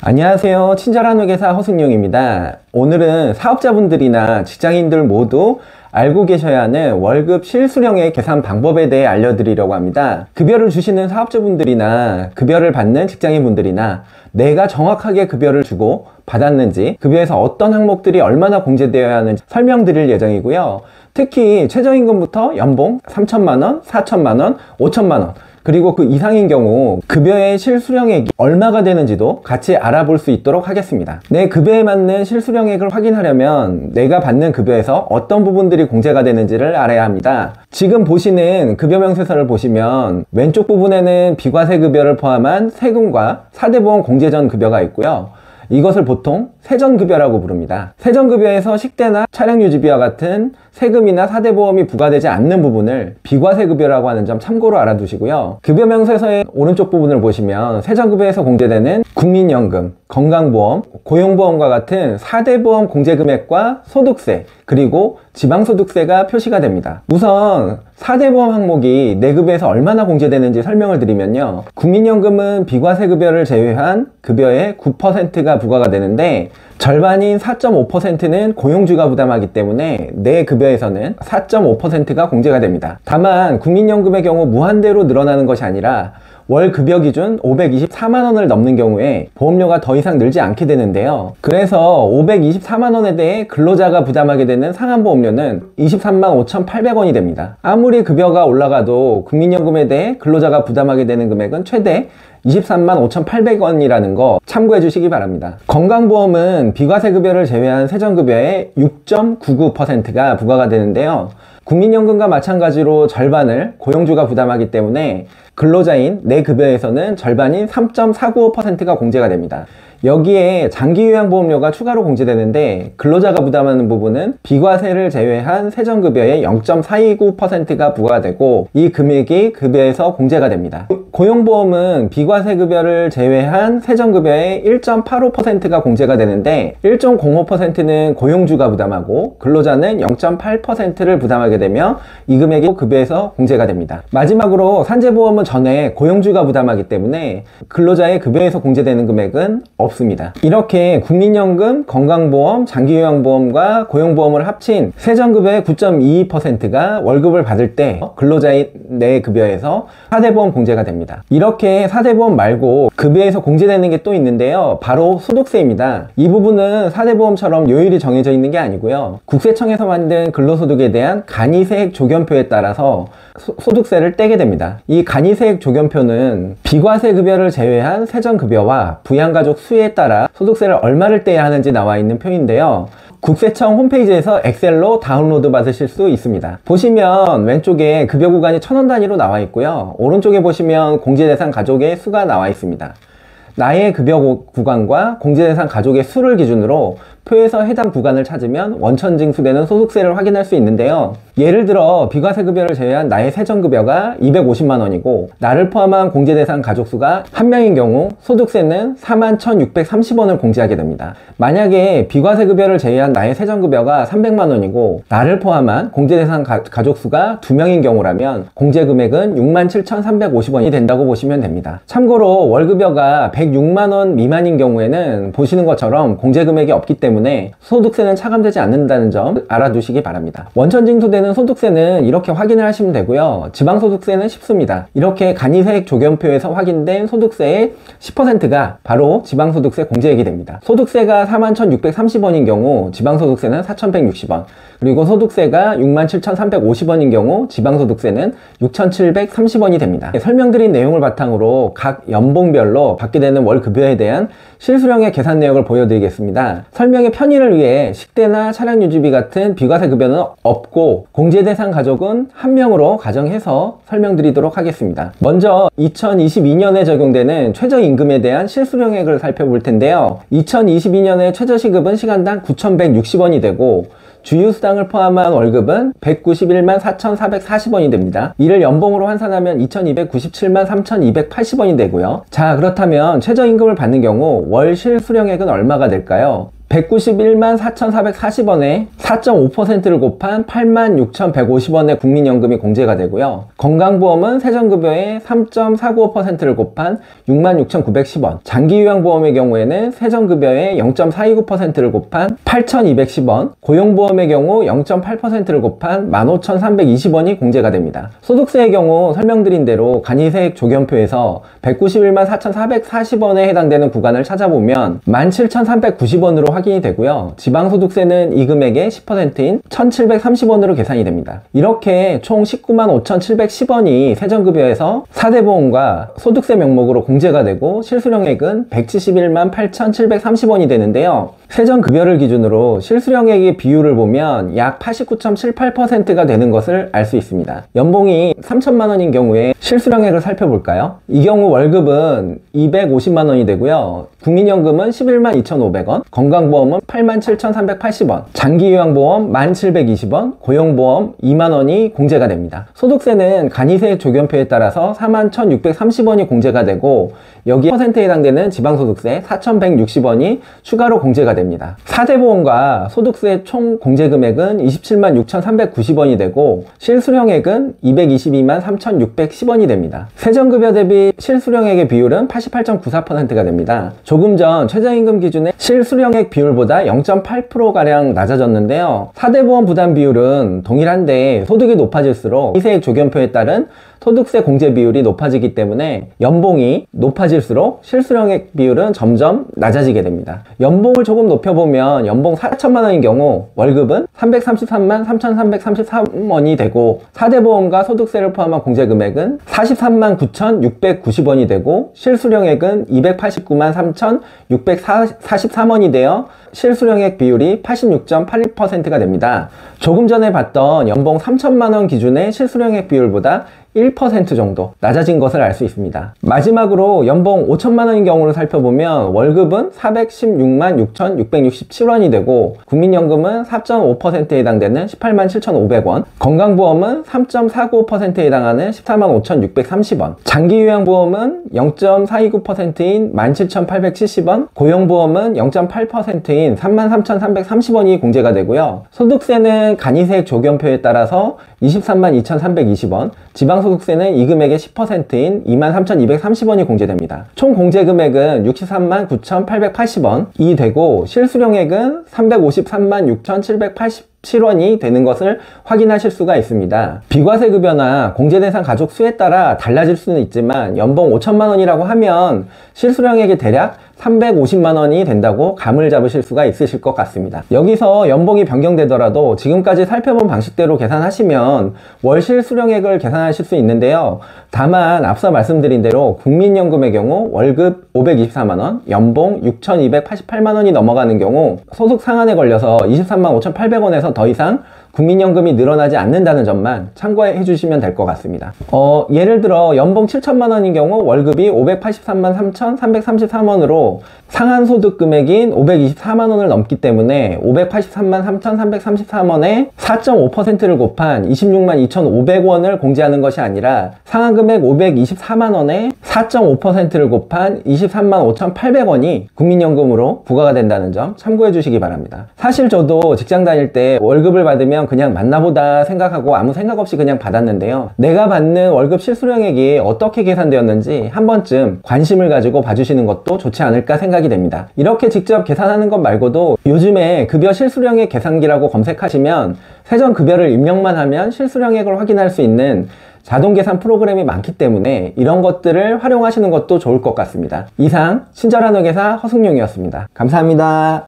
안녕하세요. 친절한 회계사 허승용입니다. 오늘은 사업자분들이나 직장인들 모두 알고 계셔야 하는 월급 실수령의 계산 방법에 대해 알려드리려고 합니다. 급여를 주시는 사업자분들이나 급여를 받는 직장인분들이나 내가 정확하게 급여를 주고 받았는지, 급여에서 어떤 항목들이 얼마나 공제되어야 하는지 설명드릴 예정이고요. 특히 최저임금부터 연봉 3천만원, 4천만원, 5천만원 그리고 그 이상인 경우 급여의 실수령액이 얼마가 되는지도 같이 알아볼 수 있도록 하겠습니다. 내 급여에 맞는 실수령액을 확인하려면 내가 받는 급여에서 어떤 부분들이 공제가 되는지를 알아야 합니다. 지금 보시는 급여명세서를 보시면 왼쪽 부분에는 비과세 급여를 포함한 세금과 4대 보험 공제 전 급여가 있고요. 이것을 보통 세전급여라고 부릅니다. 세전급여에서 식대나 차량유지비와 같은 세금이나 4대 보험이 부과되지 않는 부분을 비과세급여라고 하는 점 참고로 알아두시고요. 급여명세서의 오른쪽 부분을 보시면 세전급여에서 공제되는 국민연금, 건강보험, 고용보험과 같은 4대 보험 공제금액과 소득세, 그리고 지방소득세가 표시가 됩니다. 우선 4대 보험 항목이 내 급여에서 얼마나 공제되는지 설명을 드리면요. 국민연금은 비과세급여를 제외한 급여의 9%가 부과가 되는데 절반인 4.5%는 고용주가 부담하기 때문에 내 급여에서는 4.5%가 공제가 됩니다. 다만 국민연금의 경우 무한대로 늘어나는 것이 아니라 월 급여 기준 524만원을 넘는 경우에 보험료가 더 이상 늘지 않게 되는데요. 그래서 524만원에 대해 근로자가 부담하게 되는 상한보험료는 23만 5,800원이 됩니다. 아무리 급여가 올라가도 국민연금에 대해 근로자가 부담하게 되는 금액은 최대 23만 5,800원이라는 거 참고해 주시기 바랍니다. 건강보험은 비과세급여를 제외한 세전급여의 6.99%가 부과가 되는데요. 국민연금과 마찬가지로 절반을 고용주가 부담하기 때문에 근로자인 내 급여에서는 절반인 3.495%가 공제가 됩니다. 여기에 장기요양보험료가 추가로 공제되는데 근로자가 부담하는 부분은 비과세를 제외한 세전급여의 0.429%가 부과되고 이 금액이 급여에서 공제가 됩니다. 고용보험은 비과세급여를 제외한 세전급여의 1.85%가 공제가 되는데 1.05%는 고용주가 부담하고 근로자는 0.8%를 부담하게 되며 이 금액이 급여에서 공제가 됩니다. 마지막으로 산재보험은 전에 고용주가 부담하기 때문에 근로자의 급여에서 공제되는 금액은 없습니다. 이렇게 국민연금, 건강보험, 장기요양보험과 고용보험을 합친 세전급여의 9.22%가 월급을 받을 때 근로자의 내 급여에서 4대보험 공제가 됩니다. 이렇게 4대보험 말고 급여에서 공제되는 게 또 있는데요. 바로 소득세입니다. 이 부분은 4대보험처럼 요율이 정해져 있는 게 아니고요. 국세청에서 만든 근로소득에 대한 간이세액 조견표에 따라서 소득세를 떼게 됩니다. 이 간이세액 조견표는 비과세 급여를 제외한 세전급여와 부양가족 수에 따라 소득세를 얼마를 떼야 하는지 나와 있는 표인데요. 국세청 홈페이지에서 엑셀로 다운로드 받으실 수 있습니다. 보시면 왼쪽에 급여 구간이 1000원 단위로 나와 있고요. 오른쪽에 보시면 공제대상 가족의 수가 나와 있습니다. 나의 급여 구간과 공제대상 가족의 수를 기준으로 표에서 해당 구간을 찾으면 원천 징수되는 소득세를 확인할 수 있는데요. 예를 들어 비과세 급여를 제외한 나의 세전급여가 250만원이고 나를 포함한 공제대상 가족수가 1명인 경우 소득세는 41,630원을 공제하게 됩니다. 만약에 비과세 급여를 제외한 나의 세전급여가 300만원이고 나를 포함한 공제대상 가족수가 2명인 경우라면 공제금액은 67,350원이 된다고 보시면 됩니다. 참고로 월급여가 106만원 미만인 경우에는 보시는 것처럼 공제금액이 없기 때문에 소득세는 차감되지 않는다는 점 알아두시기 바랍니다. 원천 징수되는 소득세는 이렇게 확인을 하시면 되고요. 지방소득세는 쉽습니다. 이렇게 간이세액 조견표에서 확인된 소득세의 10%가 바로 지방소득세 공제액이 됩니다. 소득세가 41,630원인 경우 지방소득세는 4,160원, 그리고 소득세가 67,350원인 경우 지방소득세는 6,730원이 됩니다. 설명드린 내용을 바탕으로 각 연봉별로 받게 되는 월급여에 대한 실수령의 계산 내역을 보여드리겠습니다. 설명의 편의를 위해 식대나 차량 유지비 같은 비과세 급여는 없고 공제 대상 가족은 1명으로 가정해서 설명드리도록 하겠습니다. 먼저 2022년에 적용되는 최저임금에 대한 실수령액을 살펴볼 텐데요. 2022년에 최저시급은 시간당 9,160원이 되고 주휴수당을 포함한 월급은 191만 4,440원이 됩니다. 이를 연봉으로 환산하면 2,297만 3,280원이 되고요. 자, 그렇다면 최저임금을 받는 경우 월 실수령액은 얼마가 될까요? 191만 4,440원에 4.5%를 곱한 86,150원의 국민연금이 공제가 되고요. 건강보험은 세전급여의 3.495%를 곱한 66,910원, 장기요양보험의 경우에는 세전급여의 0.429%를 곱한 8,210원, 고용보험의 경우 0.8%를 곱한 15,320원이 공제가 됩니다. 소득세의 경우 설명드린 대로 간이세액 조견표에서 191만 4,440원에 해당되는 구간을 찾아보면 17,390원으로 확인이 되고요. 지방소득세는 이 금액의 10%인 1,730원으로 계산이 됩니다. 이렇게 총 19만 5,710원이 세전급여에서 4대 보험과 소득세 명목으로 공제가 되고 실수령액은 171만 8,730원이 되는데요. 세전급여를 기준으로 실수령액의 비율을 보면 약 89.78%가 되는 것을 알 수 있습니다. 연봉이 3천만 원인 경우에 실수령액을 살펴볼까요? 이 경우 월급은 250만 원이 되고요. 국민연금은 11만 2,500원, 건강보험은 8만 7,380원, 장기요양보험 1,720원, 고용보험 2만 원이 공제가 됩니다. 소득세는 간이세액 조견표에 따라서 4만 1,630원이 공제가 되고 여기 퍼센트에 해당되는 지방소득세 4,160원이 추가로 공제가 됩니다. 4대 보험과 소득세 총 공제 금액은 27만 6,390원이 되고 실수령액은 222만 3,610원이 됩니다. 세전급여 대비 실수령액의 비율은 88.94%가 됩니다. 조금 전 최저임금 기준의 실수령액 비율보다 0.8%가량 낮아졌는데요. 4대 보험 부담 비율은 동일한데 소득이 높아질수록 이세액 조견표에 따른 소득세 공제 비율이 높아지기 때문에 연봉이 높아질수록 실수령액 비율은 점점 낮아지게 됩니다. 연봉을 조금 높여보면 연봉 4천만 원인 경우 월급은 333만 3,333원이 되고 4대 보험과 소득세를 포함한 공제 금액은 43만 9,690원이 되고 실수령액은 289만 3,643원이 되어 실수령액 비율이 86.81%가 됩니다. 조금 전에 봤던 연봉 3천만 원 기준의 실수령액 비율보다 1% 정도 낮아진 것을 알 수 있습니다. 마지막으로 연봉 5천만 원인 경우를 살펴보면 월급은 416만 6,667원이 되고 국민연금은 4.5%에 해당되는 18만 7,500원, 건강보험은 3.495%에 해당하는 14만 5,630원, 장기요양보험은 0.429%인 17,870원, 고용보험은 0.8%인 33,330원이 공제가 되고요. 소득세는 간이세액 조견표에 따라서 23만 2,320원, 지방소득세는 이 금액의 10%인 23,230원이 공제됩니다. 총 공제 금액은 63만 9,880원이 되고 실수령액은 353만 6,787원이 되는 것을 확인하실 수가 있습니다. 비과세 급여나 공제 대상 가족 수에 따라 달라질 수는 있지만 연봉 5천만 원이라고 하면 실수령액이 대략 350만 원이 된다고 감을 잡으실 수가 있으실 것 같습니다. 여기서 연봉이 변경되더라도 지금까지 살펴본 방식대로 계산하시면 월 실수령액을 계산하실 수 있는데요. 다만 앞서 말씀드린 대로 국민연금의 경우 월급 524만 원, 연봉 6,288만 원이 넘어가는 경우 소득 상한에 걸려서 23만 5,800원에서 더 이상 국민연금이 늘어나지 않는다는 점만 참고해 주시면 될 것 같습니다. 예를 들어 연봉 7천만 원인 경우 월급이 583만 3,333원으로 상한 소득 금액인 524만 원을 넘기 때문에 583만 3,333원에 4.5%를 곱한 26만 2,500원을 공제하는 것이 아니라 상한 금액 524만 원에 4.5%를 곱한 23만 5,800원이 국민연금으로 부과가 된다는 점 참고해 주시기 바랍니다. 사실 저도 직장 다닐 때 월급을 받으면 그냥 맞나보다 생각하고 아무 생각 없이 그냥 받았는데요. 내가 받는 월급 실수령액이 어떻게 계산되었는지 한 번쯤 관심을 가지고 봐주시는 것도 좋지 않을까 생각이 됩니다. 이렇게 직접 계산하는 것 말고도 요즘에 급여 실수령액 계산기라고 검색하시면 세전 급여를 입력만 하면 실수령액을 확인할 수 있는 자동 계산 프로그램이 많기 때문에 이런 것들을 활용하시는 것도 좋을 것 같습니다. 이상 친절한 회계사 허승용이었습니다. 감사합니다.